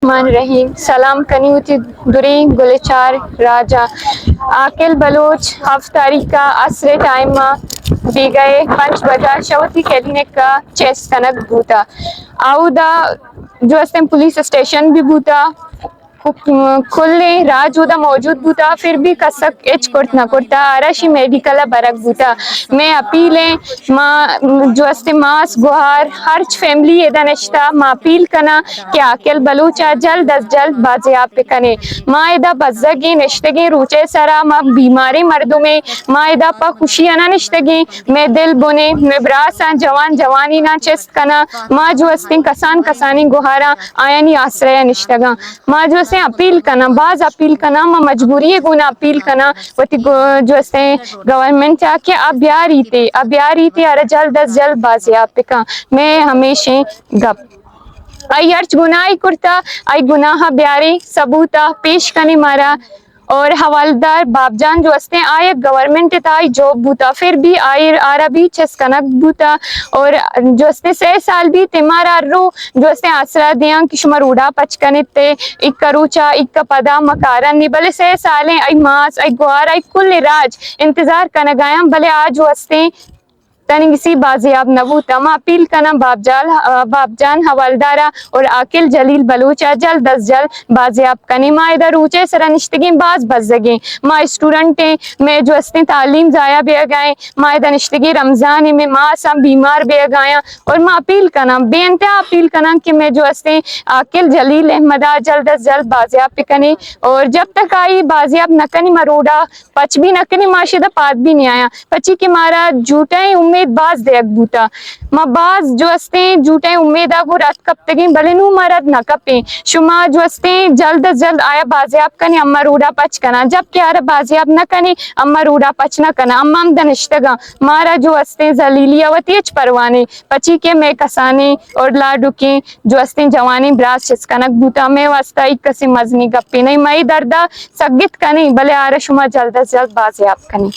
रहीम सलाम कनी होती दुरी गुलचार राजा आकिल बलोच हफ्त तारीख का असरे टाइम दी गए 5 बजा शवती क्लिनिक का चेस कनक बूता आउदा जो अस्ते पुलिस स्टेशन भी बूता खुले राजूदा मौजूद बूता फिर भी कसक एच कुर्त न कुर्ता आरशी मेडिकल बरक बूता मैं अपील है माँ जो अस्ते मास गुहार हर्च फैमिली एदा नश्ता माँ अपील कना कि आकिल बलूचा जल्द अज जल्द बाजियाब पे कने माँ एदा बज्जगी नश्तगी रूचे सरा माँ बीमारी मर्दों में माँ एदा पा खुशियाँ ना नश्तगी मैं दिल बुने मैं ब्रासा जवान जवानी ना चेस्ट कना माँ जो अस्ते कसान कसानी गुहारा आयानी आश्रय निश्तगा माँ जो से अपील कना बाज अपील कना माँ मजबूरी है गुना अपील कना वती जो से गवर्नमेंट चाके अब यारी थे अरे जल्द अज जल्द बाजियाब पे का मैं हमेशा गप आई अर्च गुनाह कुर्ता आई गुनाह ब्यारी सबूता पेश कने मारा और हवालदार बाबजान जो हस्ते आए गवर्नमेंट ताई जॉब बूता फिर भी आए आरा भी चेस कनक बूता और जो हस्ते 6 साल भी तिमारा रो जो हस्ते आसरा दिया कि शुमार उड़ा पचकने ते एक करूचा एक पदा मकारा नहीं भले 6 सालें आई मास आई गुआर आई कुल राज इंतजार कन गया भले आज वो हस्ते तनी किसी बाजियाब नबूता माँ अपील कना बाबजान हवालदारा और आकिल जलील बलूचा जल्द अज जल्द बाजियाब कनी माँ इधर ऊंचे सरनिश्तगी बाज बजगे माँ स्टूडेंट में जो हस्ते तालीम जाया बे गए माँ इधर निश्तगी रमजान में माँ सब बीमार बे गया और माँ अपील कना बेनता अपील कना कि मैं जो हस्ते आकिल जलील अहमदा जल्द अज जल्द बाजियाब पे कनी और जब तक आई बाजियाब न कनी मरोड़ा पच भी न कनी माशिदा पात भी नहीं आया पची के मारा झूठा उम्मीद बाज देख बूता माँ बाज जो हस्ते झूठे उम्मीद को रात कब तक भले नू मरद न कपे शुमा जो हस्ते जल्द अज जल्द आया बाजियाब कने अम्मा रूड़ा पच कना जब क्या बाजियाब न कने अम्मा रूड़ा पच न कना अम्मा दनिश्तगा मारा जो हस्ते जलीलिया वतीच परवाने पची के मैं कसाने और लाडू के जो हस्ते जवानी ब्रास चिस्कनक बूता में वास्ता एक कसी मजनी गप्पी नहीं मई दर्दा सगित कने भले आरा शुमा जल्द अज जल्द बाजियाब कने